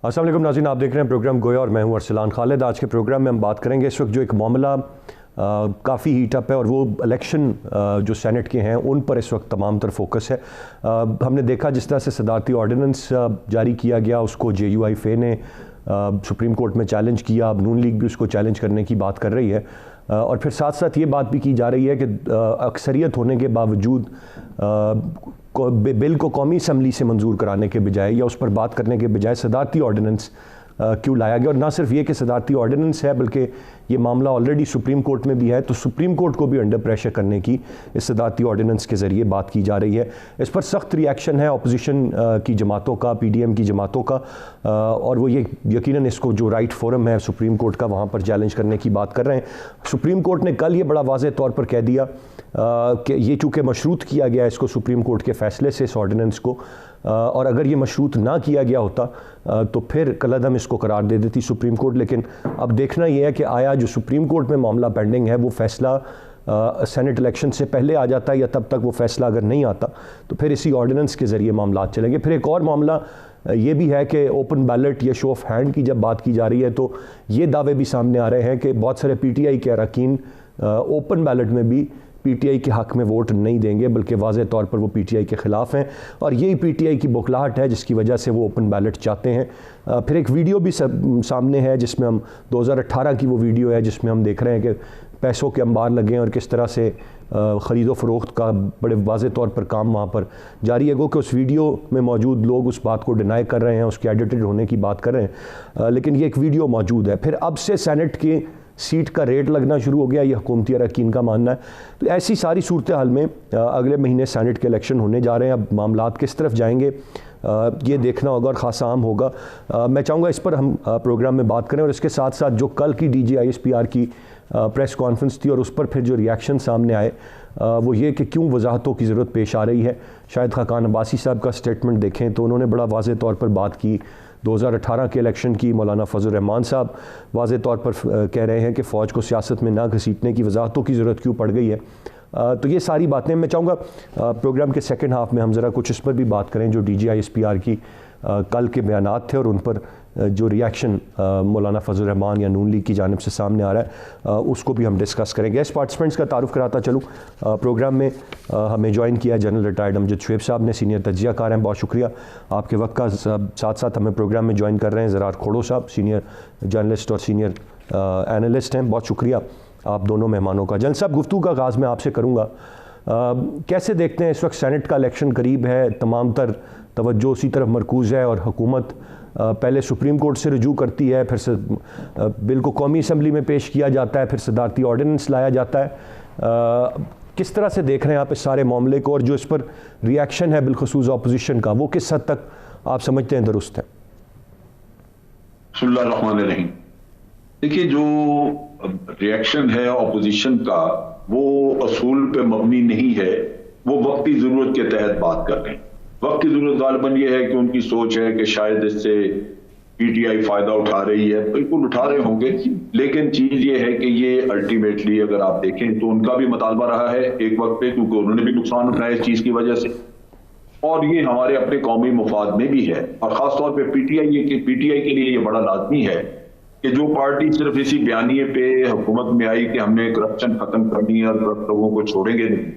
अस्सलाम वालेकुम नाज़रीन, आप देख रहे हैं प्रोग्राम गोया और मैं हूं अरसलान खालिद। आज के प्रोग्राम में हम बात करेंगे इस वक्त जो एक मामला काफ़ी हीट अप है और वो इलेक्शन जो सेनेट के हैं उन पर इस वक्त तमाम तर फोकस है। हमने देखा जिस तरह से सदारती ऑर्डिनेंस जारी किया गया, उसको JUIFA ने सुप्रीम कोर्ट में चैलेंज किया। अब नून लीग भी उसको चैलेंज करने की बात कर रही है और फिर साथ साथ ये बात भी की जा रही है कि अक्सरियत होने के बावजूद बिल को कौमी असम्बली से मंजूर कराने के बजाय या उस पर बात करने के बजाय सदारती ऑर्डिनेंस क्यों लाया गया। और ना सिर्फ ये कि सदारती ऑर्डिनेंस है बल्कि ये मामला ऑलरेडी सुप्रीम कोर्ट में भी है, तो सुप्रीम कोर्ट को भी अंडर प्रेशर करने की इस सदारती ऑर्डिनेंस के ज़रिए बात की जा रही है। इस पर सख्त रिएक्शन है अपोजिशन की जमातों का, PDM की जमातों का, और वो ये यकीनन इसको जो राइट फोरम है सुप्रीम कोर्ट का वहाँ पर चैलेंज करने की बात कर रहे हैं। सुप्रीम कोर्ट ने कल ये बड़ा वाज़ेह तौर पर कह दिया कि ये चूँकि मशरूत किया गया इसको सुप्रीम कोर्ट के फ़ैसले से इस ऑर्डिनेंस को, और अगर ये मशरूत ना किया गया होता तो फिर कलअदम इसको करार दे देती सुप्रीम कोर्ट। लेकिन अब देखना ये है कि आया जो सुप्रीम कोर्ट में मामला पेंडिंग है वो फ़ैसला सेनेट इलेक्शन से पहले आ जाता है या तब तक वो फ़ैसला अगर नहीं आता तो फिर इसी ऑर्डिनेंस के ज़रिए मामला चलेंगे। फिर एक और मामला ये भी है कि ओपन बैलेट या शो ऑफ हैंड की जब बात की जा रही है तो ये दावे भी सामने आ रहे हैं कि बहुत सारे PTI के अरकान ओपन बैलेट में भी PTI के हक़ में वोट नहीं देंगे, बल्कि वाज़ेह तौर पर वो PTI के ख़िलाफ़ हैं और यही PTI की बौखलाहट है जिसकी वजह से वो ओपन बैलेट चाहते हैं। फिर एक वीडियो भी सामने है जिसमें हम 2018 की वो वीडियो है जिसमें हम देख रहे हैं कि पैसों के अंबार लगे हैं और किस तरह से ख़रीदो फ़रोख्त का बड़े वाज़ेह तौर पर काम वहाँ पर जारी है। गो कि उस वीडियो में मौजूद लोग उस बात को डिनाई कर रहे हैं, उसके एडिटेड होने की बात कर रहे हैं, लेकिन ये एक वीडियो मौजूद है। फिर अब से सेनेट की सीट का रेट लगना शुरू हो गया, ये हुकूमती अरकान का मानना है। तो ऐसी सारी सूरत हाल में अगले महीने सेनेट के इलेक्शन होने जा रहे हैं। अब मामलात किस तरफ जाएंगे ये देखना होगा और ख़ासा अहम होगा। मैं चाहूँगा इस पर हम प्रोग्राम में बात करें और इसके साथ साथ जो कल की DG ISPR की प्रेस कॉन्फ्रेंस थी और उस पर फिर जो रिएक्शन सामने आए वो ये कि क्यों वजाहतों की ज़रूरत पेश आ रही है। शाहिद खाकान अब्बासी साहब का स्टेटमेंट देखें तो उन्होंने बड़ा वाज़ेह तौर पर बात की 2018 के इलेक्शन की। मौलाना फजल रहमान साहब वाज़ेह तौर पर कह रहे हैं कि फ़ौज को सियासत में ना घसीटने की वजाहतों की ज़रूरत क्यों पड़ गई है। तो ये सारी बातें मैं चाहूँगा प्रोग्राम के सेकंड हाफ़ में हम ज़रा कुछ इस पर भी बात करें जो DG ISPR की कल के बयानात थे और उन पर जो रिएक्शन मौलाना फजल रहमान या नून लीग की जानिब से सामने आ रहा है उसको भी हम डिस्कस करेंगे। गेस्ट पार्टिसिपेंट्स का तारुफ कराता चलूँ। प्रोग्राम में हमें ज्वाइन किया जनरल रिटायर्ड अमजद शुएब साहब ने, सीनियर तज्ज़ियाकार हैं, बहुत शुक्रिया आपके वक्त का। साथ साथ हमें प्रोग्राम में ज्वाइन कर रहे हैं ज़रार खोड़ो साहब, सीनियर जर्नलिस्ट और सीनियर एनालिस्ट हैं, बहुत शुक्रिया आप दोनों मेहमानों का। जनरल साहब, गुफ्तगू का आगाज़ मैं आपसे करूँगा, कैसे देखते हैं इस वक्त सेनेट का इलेक्शन करीब है, तमाम तर तवज्जो उसी तरफ मरकूज़ है और हुकूमत पहले सुप्रीम कोर्ट से रुजू करती है, फिर से बिल को कौमी असम्बली में पेश किया जाता है, फिर सदारती ऑर्डिनेंस लाया जाता है। किस तरह से देख रहे हैं आप इस सारे मामले को और जो इस पर रिएक्शन है बिलखसूस अपोजिशन का, वो किस हद तक आप समझते हैं दुरुस्त है? बिस्मिल्लाहिर्रहमानिर्रहीम। देखिए, जो रिएक्शन है अपोजिशन का वो असूल पे मबनी नहीं है, वो वक्ती जरूरत के तहत बात कर रहे हैं। वक्त की जरूरत गालिबन ये है कि उनकी सोच है कि शायद इससे PTI फायदा उठा रही है। बिल्कुल उठा रहे होंगे, लेकिन चीज ये है कि ये अल्टीमेटली अगर आप देखें तो उनका भी मुतालबा रहा है एक वक्त पे, क्योंकि उन्होंने भी नुकसान उठाया इस चीज की वजह से, और ये हमारे अपने कौमी मुफाद में भी है। और खासतौर पर PTI के लिए ये बड़ा लाजमी है कि जो पार्टी सिर्फ इसी बयानिए पे हुकूमत में आई कि हमने करप्शन खत्म करनी है और करप्ट लोगों को छोड़ेंगे नहीं,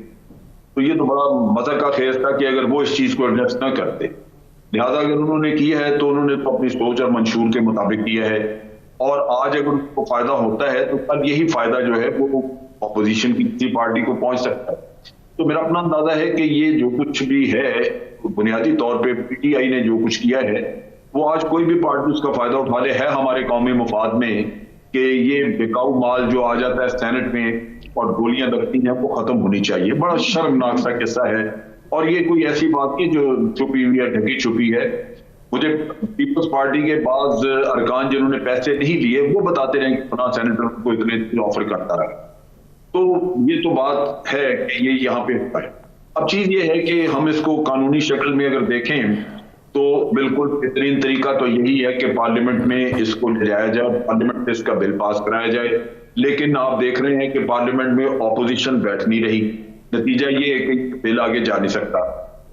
तो ये तो बड़ा मजा का खेल था कि अगर वो इस चीज को एडजस्ट ना करते। लिहाजा अगर उन्होंने किया है तो उन्होंने तो अपनी सोच और मंशूर के मुताबिक किया है, और आज अगर उनको फायदा होता है तो कल यही फायदा जो है वो अपोजिशन की किसी पार्टी को पहुंच सकता है। तो मेरा अपना अंदाजा है कि ये जो कुछ भी है बुनियादी तौर पे PTI ने जो कुछ किया है वो आज कोई भी पार्टी उसका फायदा उठा ले, है हमारे कौमी मुफाद में कि ये बिकाऊ माल जो आ जाता है सेनेट में और गोलियां लगती हैं वो खत्म होनी चाहिए। बड़ा शर्मनाक सा किस्सा है और ये कोई ऐसी बात नहीं जो छुपी हुई है, ढकी छुपी है। मुझे पीपल्स पार्टी के बाद अरकान जिन्होंने पैसे नहीं लिए वो बताते रहे कि फलां सेनेटर को इतने ऑफर करता रहा। तो ये तो बात है कि ये यहाँ पे है। अब चीज ये है कि हम इसको कानूनी शक्ल में अगर देखें तो बिल्कुल बेहतरीन तरीका तो यही है कि पार्लियामेंट में इसको ले जाया जाए, पार्लियामेंट में इसका बिल पास कराया जाए। लेकिन आप देख रहे हैं कि पार्लियामेंट में ऑपोजिशन बैठ नहीं रही, नतीजा ये है कि बिल आगे जा नहीं सकता।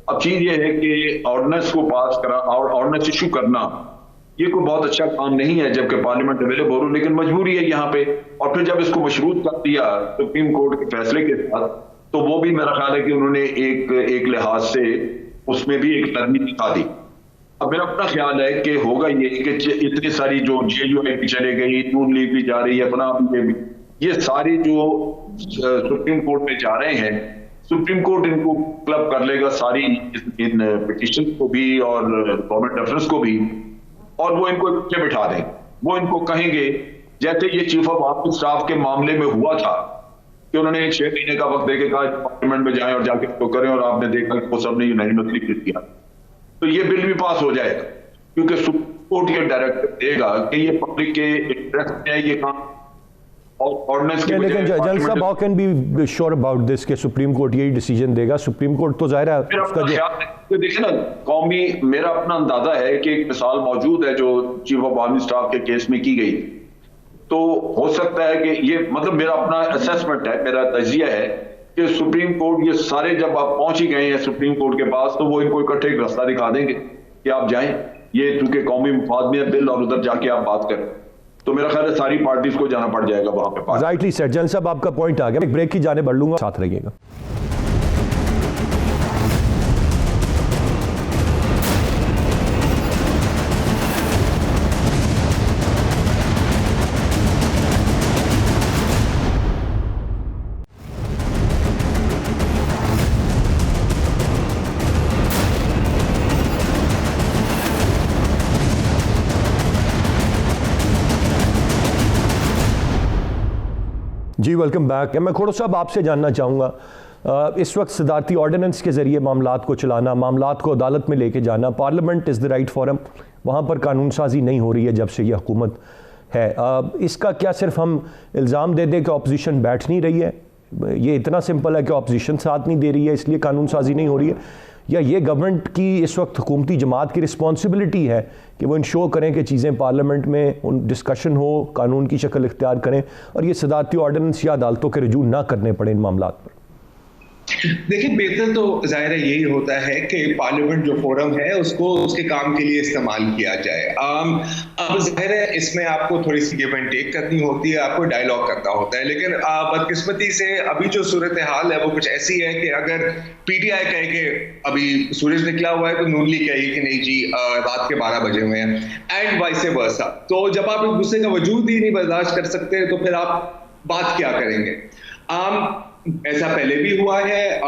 अब चीज ये है कि ऑर्डिनेंस को पास करा और ऑर्डिनेंस इशू करना ये कोई बहुत अच्छा काम नहीं है जबकि पार्लियामेंट अवेलेबल हो, लेकिन मजबूरी है यहाँ पे। और फिर जब इसको मशरूत कर दिया सुप्रीम कोर्ट के फैसले के साथ, तो वो भी मेरा ख्याल है कि उन्होंने एक लिहाज से उसमें भी एक नरमी दिखा दी। अब मेरा अपना ख्याल है कि होगा ये कि इतनी सारी जो जेयूआई भी चले गई, नून लीग भी जा रही है, अपना भी, ये सारे जो सुप्रीम कोर्ट में जा रहे हैं, सुप्रीम कोर्ट इनको क्लब कर लेगा सारी इन पिटीशन को भी और गवर्नमेंट रेफरेंस को भी, और वो इनको पीछे बिठा दें। वो इनको कहेंगे जैसे ये चीफ ऑफ आर्मी स्टाफ के मामले में हुआ था कि उन्होंने 6 महीने का वक्त देके कहा पार्लियामेंट में जाएं और जाके उसको करें, और आपने देखा कि वो सबने यूनानिमसली किया। तो ये बिल भी पास हो जाएगा क्योंकि सुप्रीम कोर्ट ये डायरेक्टिव देगा कि ये पब्लिक के इंटरेस्ट में है ये काम। और ऑर्डिनेंस के लेकिन जनरल साहब, how can be sure about this कि सुप्रीम कोर्ट यही डिसीजन देगा? सुप्रीम कोर्ट तो जाहिर है उसका जो देखिए ना, कौमी, मेरा अपना अंदाजा है कि एक मिसाल मौजूद है जो चीफ ऑफ आर्मी स्टाफ के केस में की गई, तो हो सकता है कि ये, मतलब मेरा अपना असेसमेंट है, मेरा तजिया है कि सुप्रीम कोर्ट ये सारे जब आप पहुंच ही गए हैं सुप्रीम कोर्ट के पास, तो वो इनको इकट्ठे एक रास्ता दिखा देंगे कि आप जाएं, ये चूंकि कौमी मुफाद में है बिल, और उधर जाके आप बात करें। तो मेरा ख्याल है सारी पार्टीज को जाना पड़ जाएगा वहां पे। Rightly said. जनरल साहब, आपका पॉइंट आ गया, एक ब्रेक की जाने बढ़ लूंगा, साथ रहिएगा। जी वेलकम बैक। मैं खोड़ो साहब आपसे जानना चाहूँगा, इस वक्त सदारती ऑर्डिनेंस के ज़रिए मामलात को चलाना, मामलात को अदालत में लेके जाना, parliament is the right forum, वहाँ पर कानून साजी नहीं हो रही है जब से ये हुकूमत है। इसका क्या सिर्फ हम इल्ज़ाम दे दें कि अपोजिशन बैठ नहीं रही है? ये इतना सिंपल है कि अपोजिशन साथ नहीं दे रही है इसलिए कानून साजी नहीं हो रही है, या ये गवर्नमेंट की इस वक्त हुकूमती जमात की रिस्पॉन्सिबिलिटी है कि वो इंश्योर करें कि चीज़ें पार्लियामेंट में उन डिस्कशन हो, कानून की शक्ल इख्तियार करें और ये सदारती ऑर्डिनेंस या अदालतों के रजू ना करने पड़े इन मामलात पर? देखिए, बेहतर तो जाहिर है यही होता है कि पार्लियामेंट जो फोरम है उसको उसके काम के लिए इस्तेमाल किया जाए। अब जाहिर है इसमें आपको थोड़ी सी गिव एंड टेक करनी होती है, आपको डायलॉग करना होता है, लेकिन बदकिस्मती से अभी जो सूरत हाल है वो कुछ ऐसी है कि अगर पीटीआई कहे कि अभी सूरज निकला हुआ है तो नून लीग कहे कि नहीं जी रात के 12 बजे हुए हैं, एंड वाइस वर्सा। तो जब आप एक दूसरे का वजूद ही नहीं बर्दाश्त कर सकते तो फिर आप बात क्या करेंगे? ऐसा पहले भी हुआ है,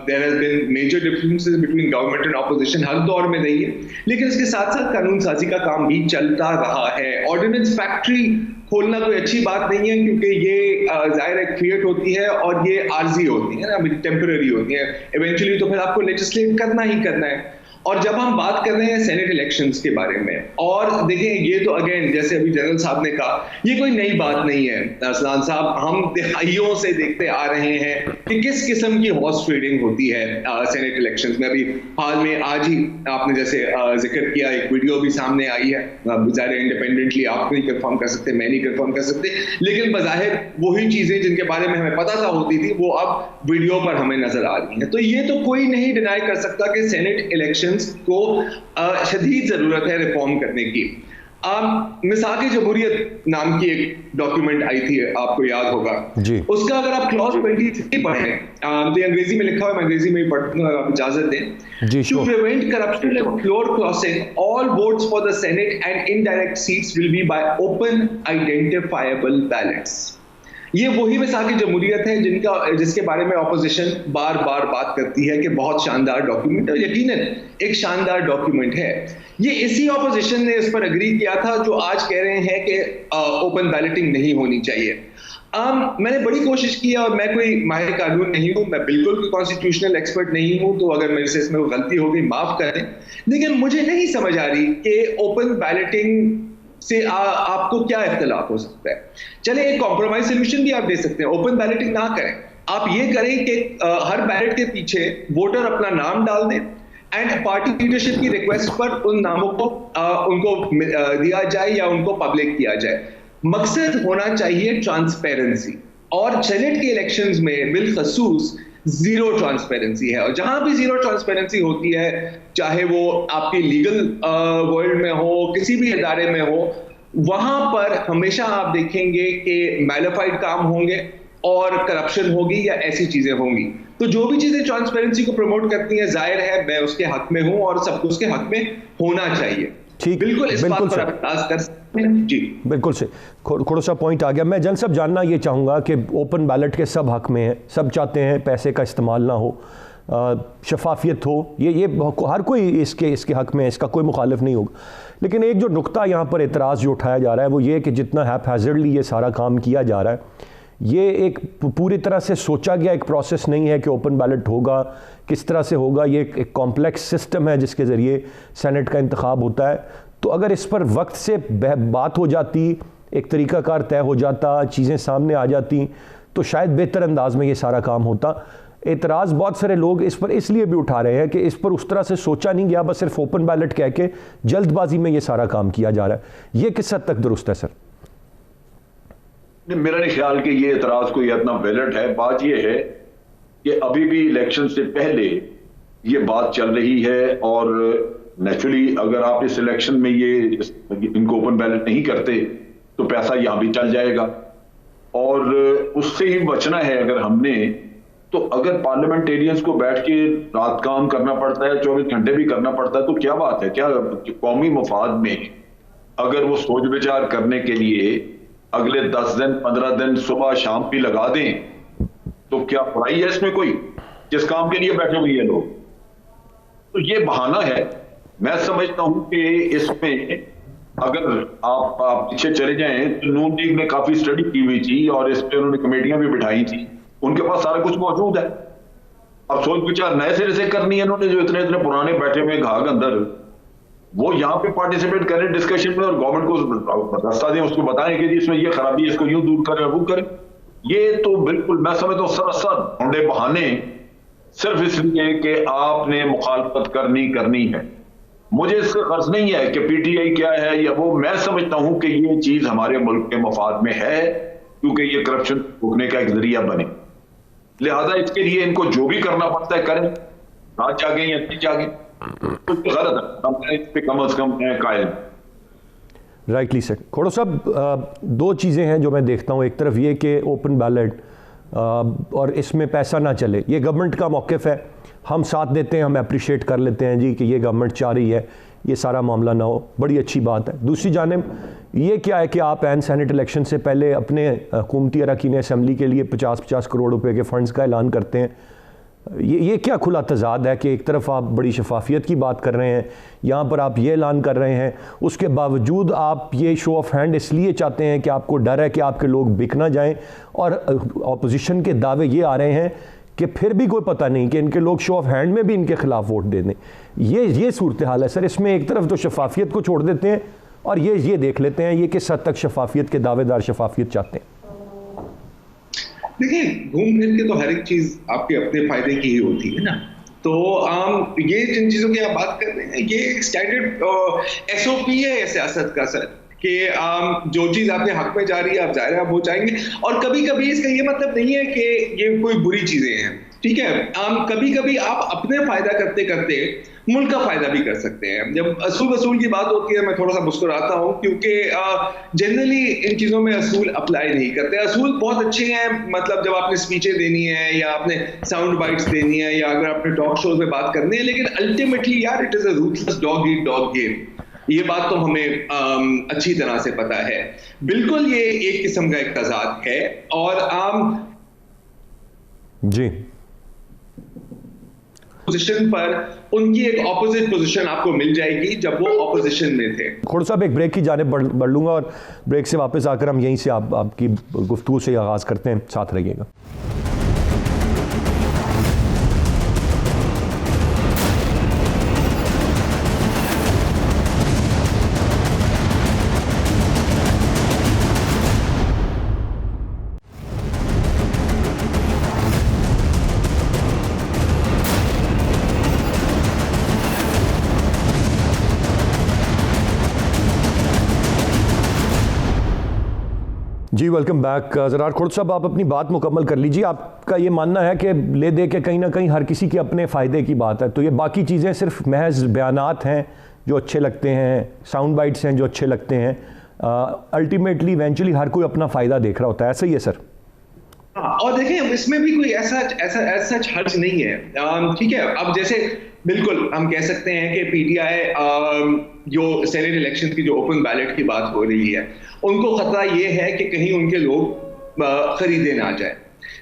there has been major differences between government and opposition हर दौर में रही है, लेकिन इसके साथ साथ कानून साजी का काम भी चलता रहा है। ऑर्डिनेंस फैक्ट्री खोलना कोई अच्छी बात नहीं है क्योंकि ये जाहिर है क्रिएट होती है और ये आर्जी होती है ना, टेम्पररी होती है, इवेंचुअली तो फिर आपको लेजिस्लेट करना ही करना है। और जब हम बात कर रहे हैं सेनेट इलेक्शंस के बारे में, और देखें ये तो अगेन जैसे अभी जनरल साहब ने कहा, ये कोई नई बात नहीं है असलान साहब, हम दहाइयों से देखते आ रहे हैं कि किस किस्म की हॉर्स ट्रेडिंग होती है सेनेट इलेक्शंस में। अभी हाल में आज ही आपने जैसे जिक्र किया, एक वीडियो भी सामने आई है, बेचारे इंडिपेंडेंटली आप नहीं कंफर्म कर सकते, मैं नहीं कंफर्म कर सकते, लेकिन बज़ाहिर वही चीजें जिनके बारे में हमें पता था होती थी वो अब वीडियो पर हमें नजर आ रही है। तो ये तो कोई नहीं डिनाई कर सकता कि सेनेट इलेक्शन को शदीद जरूरत है रिफॉर्म करने की। मिसाक जमहूरियत नाम की एक डॉक्यूमेंट आई थी, आपको याद होगा जी। उसका अगर आप क्लॉज 23 पढ़ें, तो अंग्रेजी में लिखा हुआ, मैं अंग्रेजी में पढ़ूंगा, आप इजाजत दें। To prevent corruption and floor crossing, all votes for the Senate and indirect seats will be by open identifiable ballots. ये वही मिसाक जमहूरियत है जिसके बारे में ऑपोजिशन बार बार बात करती है कि बहुत शानदार डॉक्यूमेंट है, यकीनन एक शानदार डॉक्यूमेंट है। ये इसी ऑपोजिशन ने इस पर एग्री किया था जो आज कह रहे हैं कि ओपन बैलेटिंग नहीं होनी चाहिए। मैंने बड़ी कोशिश की और मैं कोई माहिर कानून नहीं हूं, मैं बिल्कुल कोई कॉन्स्टिट्यूशनल एक्सपर्ट नहीं हूं, तो अगर मेरे से इसमें गलती हो गई माफ करें, लेकिन मुझे नहीं समझ आ रही कि ओपन बैलेटिंग से आपको क्या इख्तिलाफ हो सकता है। चले एक कॉम्प्रोमाइज सोल्यूशन भी आप दे सकते हैं, ओपन बैलेटिंग ना करें, आप ये करें कि हर बैलेट के पीछे वोटर अपना नाम डाल दें एंड पार्टी लीडरशिप की रिक्वेस्ट पर उन नामों को उनको दिया जाए या उनको पब्लिक किया जाए। मकसद होना चाहिए ट्रांसपेरेंसी, और सेनेट के इलेक्शंस में बिलखसूस जीरो ट्रांसपेरेंसी है। और जहां भी जीरो ट्रांसपेरेंसी होती है, चाहे वो आपके लीगल वर्ल्ड में हो, किसी भी इदारे में हो, वहां पर हमेशा आप देखेंगे कि मैलिफाइड काम होंगे और करप्शन होगी या ऐसी चीजें होंगी। तो जो भी चीजें ट्रांसपेरेंसी को प्रमोट करती हैं, जाहिर है मैं उसके हक में हूं और सबको उसके हक में होना चाहिए। ठीक, बिल्कुल इस बात पर आप इतराज कर सकते हैं जी। बिल्कुल से थोड़ा सा पॉइंट आ गया। मैं जन सब जानना ये चाहूँगा कि ओपन बैलेट के सब हक में है, सब चाहते हैं पैसे का इस्तेमाल ना हो, शफाफियत हो, ये हर कोई इसके हक में है, इसका कोई मुखालिफ नहीं होगा। लेकिन एक जो नुक्ता यहाँ पर एतराज़ जो उठाया जा रहा है वो ये कि जितना हैपहैज़र्डली ये सारा काम किया जा रहा है, ये एक पूरी तरह से सोचा गया एक प्रोसेस नहीं है कि ओपन बैलेट होगा, किस तरह से होगा। ये एक कॉम्प्लेक्स सिस्टम है जिसके ज़रिए सेनेट का इंतखाब होता है। तो अगर इस पर वक्त से बात हो जाती, एक तरीक़ाकार तय हो जाता, चीज़ें सामने आ जाती, तो शायद बेहतर अंदाज में ये सारा काम होता। एतराज़ बहुत सारे लोग इस पर इसलिए भी उठा रहे हैं कि इस पर उस तरह से सोचा नहीं गया, बस सिर्फ ओपन बैलेट कह के जल्दबाजी में ये सारा काम किया जा रहा है। ये किस हद तक दुरुस्त है सर? मेरा नहीं ख्याल कि ये एतराज कोई इतना वैलिड है। बात ये है कि अभी भी इलेक्शन से पहले ये बात चल रही है और नेचुरली अगर आप इस इलेक्शन में इनको ओपन बैलेट नहीं करते तो पैसा यहां भी चल जाएगा और उससे ही बचना है अगर हमने। तो अगर पार्लियामेंटेरियंस को बैठ के रात काम करना पड़ता है, 24 घंटे भी करना पड़ता है, तो क्या बात है? क्या कौमी मफाद में अगर वो सोच विचार करने के लिए अगले 10 दिन 15 दिन सुबह शाम भी लगा दें तो क्या बुराई है इसमें कोई? जिस काम के लिए बैठे हुए हैं लोग, तो ये बहाना है। मैं समझता हूं कि इसमें अगर आप पीछे चले जाएं तो नून लीग ने काफी स्टडी की हुई थी और इस पे उन्होंने कमेटियां भी बिठाई थी, उनके पास सारा कुछ मौजूद है। अब सोच विचार नए सिरे से करनी है इन्होंने, जो इतने पुराने बैठे हुए घाघ अंदर, वो यहाँ पे पार्टिसिपेट करें डिस्कशन में और गवर्नमेंट को रास्ता दें, उसको बताएं कि इसमें ये खराबी है, इसको यूं दूर करें वो करें। ये तो बिल्कुल मैं समझता हूँ सरासर ढूंढे बहाने, सिर्फ इसलिए कि आपने मुखालफत करनी है। मुझे इसका गर्ज नहीं है कि पीटीआई क्या है या वो, मैं समझता हूं कि ये चीज हमारे मुल्क के मफाद में है क्योंकि ये करप्शन रोकने का एक जरिया बने। लिहाजा इसके लिए इनको जो भी करना पड़ता है करें, रात जागे या दिन जागे, तो गलत है, इस पे कम से कम कायल। Rightly said. खोड़ो साहब, दो चीज़ें हैं जो मैं देखता हूँ। एक तरफ ये कि ओपन बैलेट और इसमें पैसा ना चले, ये गवर्नमेंट का मौक़िफ़ है, हम साथ देते हैं, हम अप्रिशिएट कर लेते हैं जी कि ये गवर्नमेंट चाह रही है ये सारा मामला ना हो, बड़ी अच्छी बात है। दूसरी जानिब ये क्या है कि आप एन सेनेट इलेक्शन से पहले अपने हुकूमती अरकान असम्बली के लिए 50-50 करोड़ रुपए के फंड्स का ऐलान करते हैं। ये क्या खुला तजाद है कि एक तरफ आप बड़ी शफाफियत की बात कर रहे हैं, यहाँ पर आप ये ऐलान कर रहे हैं, उसके बावजूद आप ये शो ऑफ हैंड इसलिए चाहते हैं कि आपको डर है कि आपके लोग बिक ना जाएं, और अपोजिशन के दावे ये आ रहे हैं कि फिर भी कोई पता नहीं कि इनके लोग शो ऑफ हैंड में भी इनके खिलाफ वोट दे दें। ये सूरत हाल है सर। इसमें एक तरफ तो शफाफियत को छोड़ देते हैं और ये देख लेते हैं ये किस हद तक शफाफियत के दावेदार शफाफियत चाहते हैं। देखिए, घूम फिर के तो हर एक चीज आपके अपने फायदे की ही होती है ना। तो ये जिन चीजों की आप बात कर रहे हैं, ये एक स्टैंडर्ड एसओपी है सियासत का सर, कि जो चीज आपके हक में जा रही है आप जाहिर है आप वो चाहेंगे। और कभी कभी इसका ये मतलब नहीं है कि ये कोई बुरी चीजें हैं, ठीक है। कभी कभी आप अपने फायदा करते करते मुल्क का फायदा भी कर सकते हैं। जब असूल वसूल की बात होती है मैं थोड़ा सा मुस्कुराता हूँ, क्योंकि जनरली इन चीजों में असूल अप्लाई नहीं करते। असूल बहुत अच्छे हैं, मतलब जब आपने स्पीचें देनी है या आपने साउंड बाइट्स देनी है या अगर आपने टॉक शोज में बात करनी है, लेकिन अल्टीमेटली यार it is a ruthless dog eat dog game. ये बात तो हमें अच्छी तरह से पता है। बिल्कुल ये एक किस्म का एक तजाद है। और जी पोजीशन पर उनकी एक ऑपोजिट पोजीशन आपको मिल जाएगी जब वो ऑपोजिशन में थे। खोड़ साहब, एक ब्रेक की जानिब बढ़ लूंगा और ब्रेक से वापस आकर हम यहीं से आपकी गुफ्तगू से आगाज़ करते हैं। साथ रहिएगा। जी वेलकम बैक। ज़रार खोड़ साहब, आप अपनी बात मुकम्मल कर लीजिए। आपका ये मानना है कि ले दे के कहीं ना कहीं हर किसी के अपने फ़ायदे की बात है, तो ये बाकी चीज़ें सिर्फ महज बयानात हैं जो अच्छे लगते हैं, साउंड बाइट्स हैं जो अच्छे लगते हैं, अल्टीमेटली इवेंचुअली हर कोई अपना फ़ायदा देख रहा होता है, ऐसा ही है सर? हाँ, और देखें इसमें भी कोई ऐसा हर्ज नहीं है। ठीक है, अब जैसे बिल्कुल हम कह सकते हैं कि पीटीआई जो सेनेट इलेक्शन की जो ओपन बैलेट की बात हो रही है, उनको खतरा ये है कि कहीं उनके लोग खरीदे ना जाए।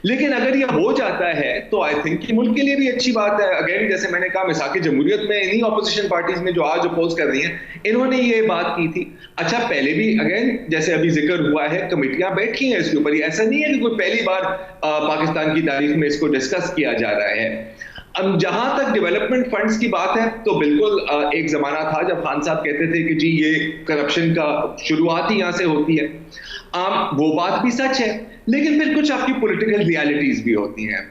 लेकिन अगर ये हो जाता है तो आई थिंक कि मुल्क के लिए भी अच्छी बात है। अगेन जैसे मैंने कहा, मिसाक जमहूरियत में इन्हीं ऑपोजिशन पार्टीज में जो आज अपोज कर रही हैं, इन्होंने ये बात की थी। अच्छा, पहले भी अगेन जैसे अभी जिक्र हुआ है, कमेटियां बैठी हैं इसके ऊपर। ऐसा नहीं है कि कोई पहली बार पाकिस्तान की तारीख में इसको डिस्कस किया जा रहा है। अब जहां तक डेवलपमेंट फंड्स की बात है, तो बिल्कुल एक जमाना था जब खान साहब कहते थे कि जी ये करप्शन का शुरुआत ही यहां से होती है। वो बात भी सच है, लेकिन फिर कुछ आपकी पॉलिटिकल रियलिटीज भी होती हैं।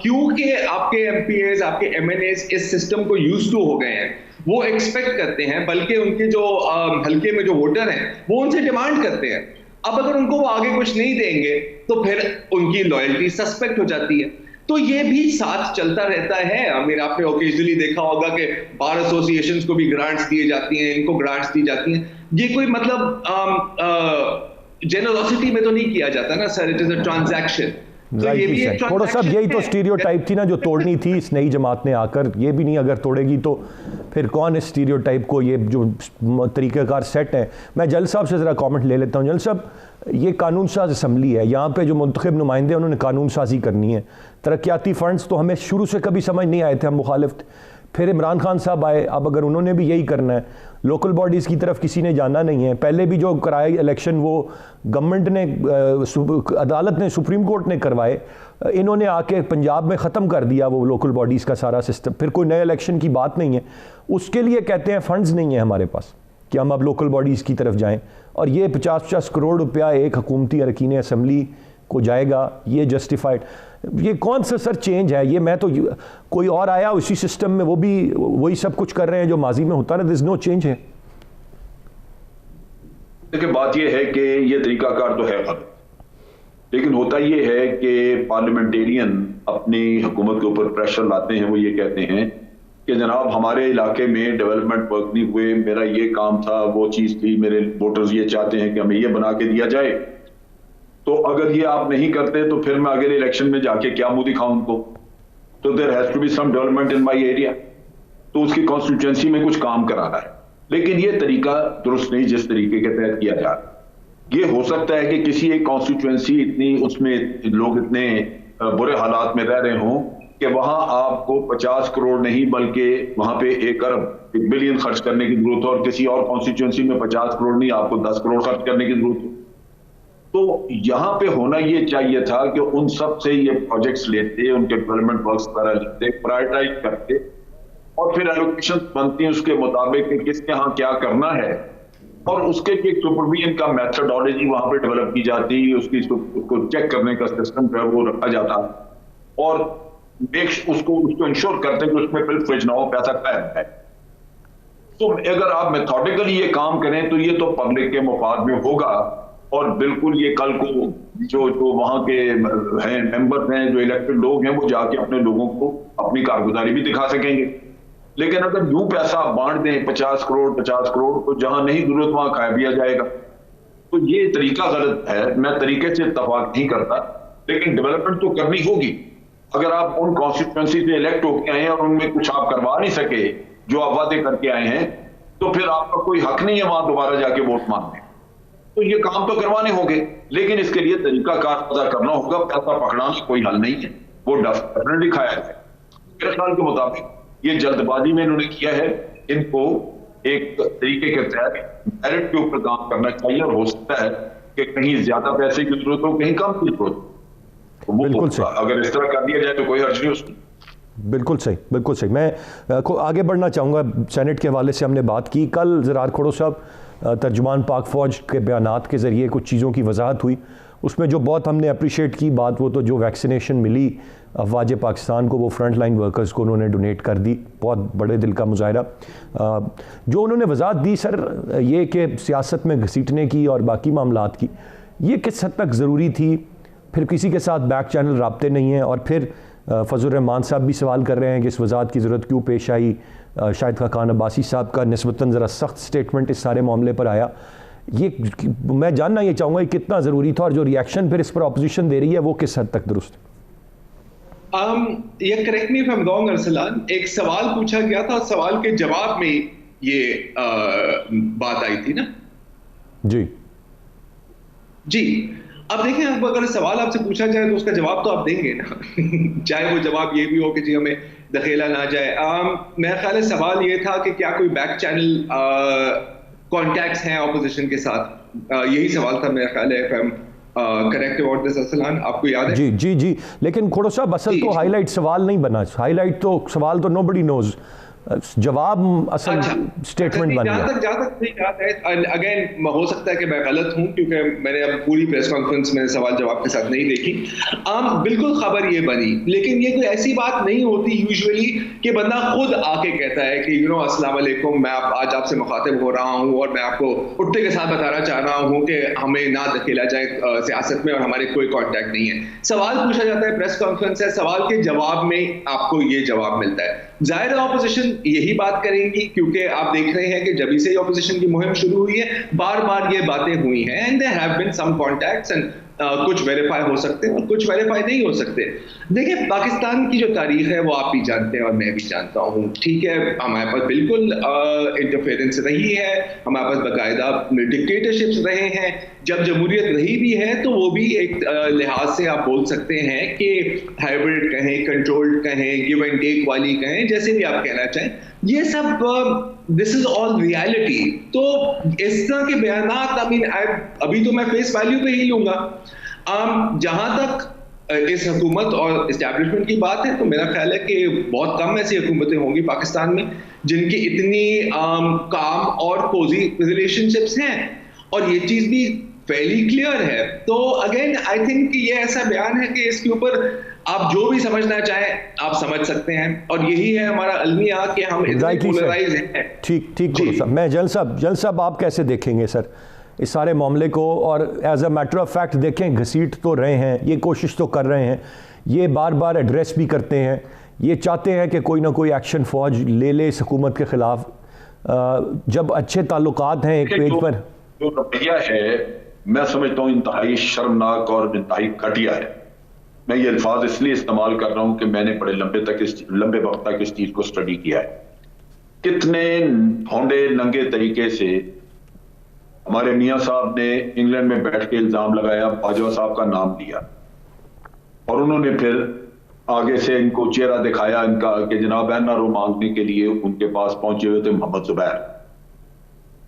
क्योंकि आपके एमपीएस, आपके एमएनएस इस सिस्टम को यूज टू हो गए हैं, वो एक्सपेक्ट करते हैं, बल्कि उनके जो हल्के में जो वोटर हैं वो उनसे डिमांड करते हैं। अब अगर उनको वो आगे कुछ नहीं देंगे तो फिर उनकी लॉयल्टी सस्पेक्ट हो जाती है। तो ये भी साथ चलता रहता है। आमिर, आपने ओकेजनली देखा होगा कि बार एसोसिएशंस को भी ग्रांट्स दिए जाती हैं, इनको ग्रांट्स दी जाती हैं। ये कोई मतलब जेनरोसिटी में तो नहीं किया जाता ना sir, it is a transaction. तो ये भी एक थोड़ा सा यही तो स्टीरियोटाइप थी ना जो तोड़नी थी इस नई जमात ने आकर। ये भी नहीं अगर तोड़ेगी तो फिर कौन इस स्टीरियोटाइप को, ये जो तरीक़ाकार सेट है। मैं जल साहब से ज़रा कमेंट ले लेता हूँ। जल साहब, ये कानून साज असम्बली है, यहाँ पे जो मुंतखब नुमाइंदे उन्होंने कानून साजी करनी है। तरक्याती फ़ंड्स तो हमें शुरू से कभी समझ नहीं आए थे, हम मुखालिफ। फिर इमरान खान साहब आए, अब अगर उन्होंने भी यही करना है, लोकल बॉडीज़ की तरफ किसी ने जाना नहीं है। पहले भी जो कराए इलेक्शन वो गवर्नमेंट ने, अदालत ने, सुप्रीम कोर्ट ने करवाए, इन्होंने आके पंजाब में ख़त्म कर दिया वो लोकल बॉडीज़ का सारा सिस्टम। फिर कोई नए इलेक्शन की बात नहीं है, उसके लिए कहते हैं फ़ंड्स नहीं है हमारे पास कि हम अब लोकल बॉडीज़ की तरफ जाएँ। और ये 50-50 करोड़ रुपया एक हुकूमती अरकान असम्बली को जाएगा, ये जस्टिफाइड। ये कौन सा सर चेंज है? ये मैं तो कोई और आया उसी सिस्टम में, वो भी वही सब कुछ कर रहे हैं जो माजी में होता है। दिस नो चेंज है। देखिए, बात ये है कि ये तरीकाकार तो है गलत, लेकिन होता ये है कि पार्लियामेंटेरियन अपनी हुकूमत के ऊपर प्रेशर लाते हैं। वो ये कहते हैं कि जनाब हमारे इलाके में डेवलपमेंट वर्क नहीं हुए, मेरा ये काम था, वो चीज़ थी, मेरे वोटर्स ये चाहते हैं कि हमें ये बना के दिया जाए। तो अगर ये आप नहीं करते तो फिर मैं अगले इलेक्शन में जाके क्या मुंह दिखाऊं उनको? तो there has to be some development in my area. तो उसकी कॉन्स्टिट्यूएंसी में कुछ काम कराना है, लेकिन ये तरीका दुरुस्त नहीं जिस तरीके के तहत किया जा रहा है। ये हो सकता है कि किसी एक कॉन्स्टिट्यूएंसी इतनी, उसमें लोग इतने बुरे हालात में रह रहे हों कि वहां आपको 50 करोड़ नहीं बल्कि वहां पे 1 अरब, 1 बिलियन खर्च करने की जरूरत है, और किसी और कॉन्स्टिट्यूएंसी में 50 करोड़ नहीं, आपको 10 करोड़ खर्च करने की जरूरत है। तो यहां पे होना ये चाहिए था कि उन सब से ये प्रोजेक्ट्स लेते, उनके डेवलपमेंट वर्क्स वगैरह लेते, प्रायोरिटाइज करते, और फिर एलोकेशन बनती है उसके मुताबिक कि किसके यहाँ क्या करना है, और उसके एक सुपरविजन का मेथडोलॉजी वहां पे डेवलप की जाती, उसको चेक करने का सिस्टम जो है वो रखा जाता, और उसको इंश्योर करते कि उसमें फिल ना हो, पैसा कायम है। तो अगर आप मेथोडिकली ये काम करें तो ये तो पब्लिक के मुफाद में होगा, और बिल्कुल ये कल को जो वहां के हैं मेंबर्स हैं, जो इलेक्टेड लोग हैं, वो जाके अपने लोगों को अपनी कारगुजारी भी दिखा सकेंगे। लेकिन अगर यूं पैसा बांट दें 50 करोड़ 50 करोड़, तो जहां नहीं जरूरत वहां खा दिया जाएगा। तो ये तरीका गलत है, मैं तरीके से इत्तफाक नहीं करता, लेकिन डेवलपमेंट तो करनी होगी। अगर आप उन कॉन्स्टिट्यूएंसी से इलेक्ट होकर आए हैं और उनमें कुछ आप करवा नहीं सके जो आप वादे करके आए हैं, तो फिर आपका कोई हक नहीं है वहां दोबारा जाके वोट मांगने। तो ये काम तो करवाने होंगे, लेकिन इसके लिए तरीका कार पता करना होगा। पैसा पकड़ाना कोई हल नहीं है, वो डेफिनेटली खाया जाए। मेरे ख्याल के मुताबिक ये जल्दबाजी में इन्होंने किया है। इनको एक तरीके के तहत मेरिट के ऊपर काम करना चाहिए, और हो सकता है कि कहीं ज्यादा पैसे की जरूरत हो, कहीं कम की जरूरत हो। बिल्कुल सही, अगर इस तरह कर दिया जाए तो कोई हर्ज नहीं उसमें। बिल्कुल सही, बिल्कुल सही। मैं आगे बढ़ना चाहूँगा। सेनेट के हवाले से हमने बात की कल। ज़रार खोड़ो साहब, तर्जुमान पाक फ़ौज के बयानात के ज़रिए कुछ चीज़ों की वजाहत हुई, उसमें जो बहुत हमने अप्रिशिएट की बात, वो तो जो वैक्सीनेशन मिली अफवाज पाकिस्तान को, वो फ्रंट लाइन वर्कर्स को उन्होंने डोनेट कर दी। बहुत बड़े दिल का मुजाहरा। जो उन्होंने वजाहत दी सर, ये कि सियासत में घसीटने की और बाकी मामलात की, ये किस हद तक ज़रूरी थी? फिर किसी के साथ बैक चैनल राब्ते नहीं हैं, और फिर फजल रहमान साहब भी सवाल कर रहे हैं कि इस वजात की ज़रूरत क्यों पेश आई। शाहिद खान अब्बासी साहब का निस्बतन ज़रा सख्त स्टेटमेंट इस सारे मामले पर आया। ये मैं जानना ये चाहूँगा कि कितना ज़रूरी था, और जो रिएक्शन फिर इस पर अपोजिशन दे रही है वो किस हद तक दुरुस्त? ये correct me if I am wrong Arsalan, एक सवाल पूछा गया था, सवाल के जवाब में ये बात आई थी ना? जी जी। अब देखें, अब अगर सवाल आपसे पूछा जाए तो उसका जवाब तो आप देंगे ना चाहे वो जवाब ये भी हो कि जी हमें दखेला ना जाए। मेरा ख्याल है सवाल ये था कि क्या कोई बैक चैनल कॉन्टैक्ट्स हैं ऑपोजिशन के साथ, यही सवाल था मेरा ख्याल है। If I am correct about this Arsalan, आपको याद है? जी जी जी, लेकिन खोड़ो साहब असल तो हाईलाइट सवाल नहीं बना, हाईलाइट तो सवाल तो नोबडी नोज, जवाब असल स्टेटमेंट बन गया। जहाँ तक मुझे याद है, अगेन हो सकता है कि मैं गलत हूँ क्योंकि मैंने अब पूरी प्रेस कॉन्फ्रेंस में सवाल जवाब के साथ नहीं देखी। बिल्कुल खबर ये बनी, लेकिन ये कोई ऐसी बात नहीं होती यूजुअली कि बंदा खुद आके कहता है कि अस्सलाम वालेकुम, मैं आज आपसे मुखातिब हो रहा हूँ और मैं आपको उठते के साथ बताना चाह रहा हूँ कि हमें ना धकेला जाए सियासत में और हमारे कोई कॉन्टैक्ट नहीं है। सवाल पूछा जाता है, प्रेस कॉन्फ्रेंस है, सवाल के जवाब में आपको ये जवाब मिलता है। जाहिर है ऑपोजिशन यही बात करेंगी क्योंकि आप देख रहे हैं कि जब से ऑपोजिशन की मुहिम शुरू हुई है बार बार ये बातें हुई हैं, and there have been some contacts and कुछ वेरीफाई हो सकते हैं और कुछ वेरीफाई नहीं हो सकते। देखिए, पाकिस्तान की जो तारीख है वो आप भी जानते हैं और मैं भी जानता हूँ, ठीक है। हमारे पास बिल्कुल इंटरफेरेंस रही है, हमारे पास बाकायदा डिक्टेटरशिप्स रहे हैं। जब जमहूरियत रही भी है तो वो भी एक लिहाज से आप बोल सकते हैं कि हाइब्रिड कहें, कंट्रोल्ड कहें, गिव एंड टेक वाली कहें, जैसे भी आप कहना चाहें, ये सब दिस इज ऑल रियलिटी। तो इस तरह के बयानात अभी तो मैं फेस वैल्यू पे ही लूंगा। जहां तक इस हुकूमत और इस्टेब्लिशमेंट की बात है तो मेरा ख्याल है कि बहुत कम ऐसी हुकूमतें होंगी पाकिस्तान में जिनकी इतनी काम और कोजी रिलेशनशिप्स हैं, और ये चीज भी फेयरली क्लियर है। तो अगेन आई थिंक ये ऐसा बयान है कि इसके ऊपर आप जो भी समझना चाहें आप समझ सकते हैं, और यही है हमारा अलमिया कि हम इतने पोलराइज हैं। ठीक ठीक। मैं जल साहब आप कैसे देखेंगे सर इस सारे मामले को? और as a matter of fact देखें, घसीट तो रहे हैं, ये कोशिश तो कर रहे हैं, ये बार बार एड्रेस भी करते हैं, ये चाहते हैं कि कोई ना कोई एक्शन फौज ले ले इस हुकूमत के खिलाफ। जब अच्छे ताल्लुकात हैं एक पेज पर, जो रवैया है मैं समझता हूँ इंतहाई शर्मनाक और इंतहाई घटिया है। मैं ये अल्फाज इसलिए इस्तेमाल कर रहा हूँ कि मैंने बड़े लंबे वक्त तक इस चीज को स्टडी किया है। कितने भोंडे नंगे तरीके से हमारे मियाँ साहब ने इंग्लैंड में बैठ के इल्जाम लगाया, बाजवा साहब का नाम लिया, और उन्होंने फिर आगे से इनको चेहरा दिखाया इनका कि जनाब एनआरओ मांगने के लिए उनके पास पहुंचे हुए थे मोहम्मद जुबैर।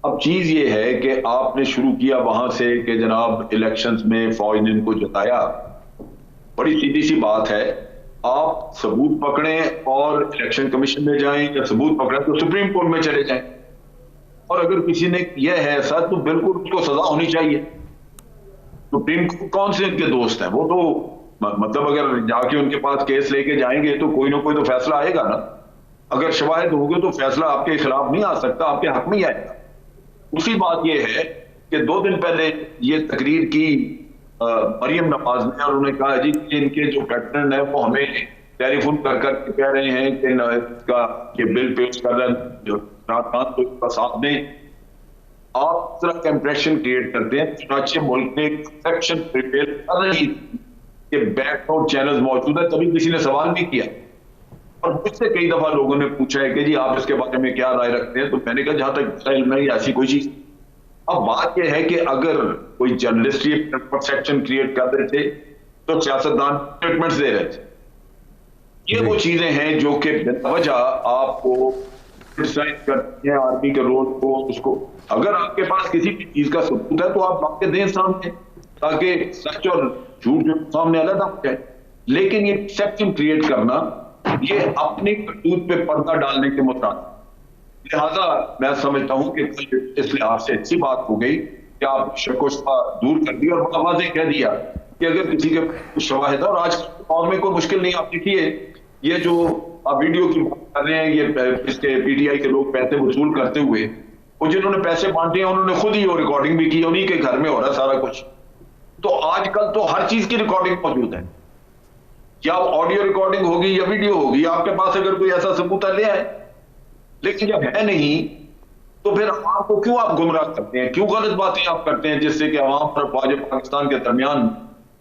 अब चीज ये है कि आपने शुरू किया वहां से कि जनाब इलेक्शंस में फौज ने इनको जिताया। बड़ी सीधी सी बात है, आप सबूत पकड़ें और इलेक्शन कमीशन में जाएं, या सबूत पकड़ें तो सुप्रीम कोर्ट में चले जाएं, और अगर किसी ने किया है ऐसा तो बिल्कुल उसको सजा होनी चाहिए। सुप्रीम कोर्ट कौन से इनके दोस्त हैं? वो तो मतलब अगर जाके उनके पास केस लेके जाएंगे तो कोई ना कोई तो फैसला आएगा ना। अगर शवाहिद होंगे तो फैसला आपके खिलाफ नहीं आ सकता, आपके हक में ही आएगा। दूसरी बात यह है कि 2 दिन पहले ये तकरीर की मरियम नवाज ने, और उन्होंने कहा जी कि इनके जो पैटर्न है वो हमें टेलीफोन कर कह रहे हैं कि इसका ये बिल पेश कर रहे हैं जो तो इसका साथ दें। आप इस तरह का इंप्रेशन क्रिएट करते हैं। चुनाचे मुल्क ने सेक्शन प्रिपेयर कर रही कि बैकआउट चैनल मौजूद है, तभी किसी ने सवाल भी किया, और मुझसे कई दफा लोगों ने पूछा है कि जी आप इसके बारे में क्या राय रखते हैं। तो मैंने कहा जहां तक इल्म है ऐसी कोई चीज। अब बात यह है कि अगर कोई जर्नलिस्ट ये परसेप्शन क्रिएट कर रहे थे तो सियासतदान स्टेटमेंट्स दे रहे थे। ये वो चीजें हैं जो कि बेवजह आपको क्रिटिसाइज करती हैं आर्मी के रोल को। उसको अगर आपके पास किसी भी चीज का सबूत है तो आप बातें दें सामने, ताकि सच और झूठ जो सामने अलग हो जाए। लेकिन ये परसेप्शन क्रिएट करना, ये अपने करतूत पे पर्दा डालने के मुताबिक, लिहाजा मैं समझता हूं कि इस लिहाज से अच्छी बात हो गई कि आप शकोशा दूर कर दी और बड़ा वाज़ेह कह दिया कि अगर किसी के शवाहिद है, और आज कौम में कोई मुश्किल नहीं। आप देखिए ये जो आप वीडियो की बात कर रहे हैं, ये इसके पीटीआई के लोग पैसे वसूल करते हुए, वो जिन्होंने पैसे बांटे हैं उन्होंने खुद ही वो रिकॉर्डिंग भी की, उन्हीं के घर में हो रहा है सारा कुछ। तो आजकल तो हर चीज की रिकॉर्डिंग मौजूद है, या ऑडियो रिकॉर्डिंग होगी या वीडियो होगी, आपके पास अगर कोई ऐसा सबूत है ले आए। लेकिन जब है नहीं तो फिर आवाम को क्यों आप गुमराह करते हैं, क्यों गलत बातें आप करते हैं जिससे कि आवाम और फौज पाकिस्तान के दरमियान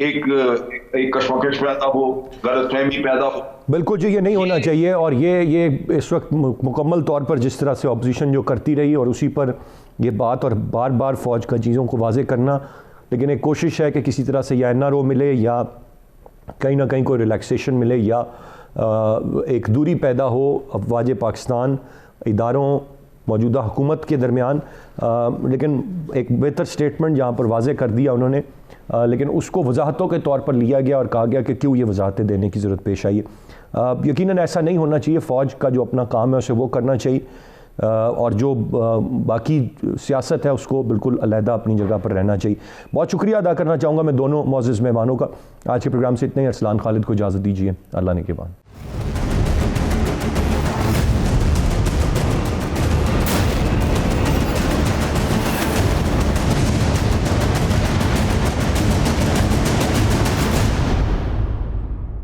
एक कशमकश पैदा हो, गलतफहमी पैदा हो। बिल्कुल जी, ये नहीं होना चाहिए। और ये इस वक्त मुकम्मल तौर पर जिस तरह से अपोजिशन जो करती रही और उसी पर ये बात और बार बार फौज का चीज़ों को वाजे करना, लेकिन एक कोशिश है कि किसी तरह से या NRO मिले या कहीं ना कहीं कोई रिलैक्सेशन मिले या एक दूरी पैदा हो अफवाज पाकिस्तान, इदारों, मौजूदा हुकूमत के दरमियान। लेकिन एक बेहतर स्टेटमेंट जहाँ पर वाजे कर दिया उन्होंने, लेकिन उसको वजाहतों के तौर पर लिया गया और कहा गया कि क्यों ये वजाहतें देने की ज़रूरत पेश आई। यकीनन ऐसा नहीं होना चाहिए। फ़ौज का जो अपना काम है उसे वो करना चाहिए, और जो बाकी सियासत है उसको बिल्कुल अलहदा अपनी जगह पर रहना चाहिए। बहुत शुक्रिया अदा करना चाहूँगा मैं दोनों मौजूद मेहमानों का। आज के प्रोग्राम से इतने ही। अरसलान खालिद को इजाज़त दीजिए। अल्लाह ने के बाद।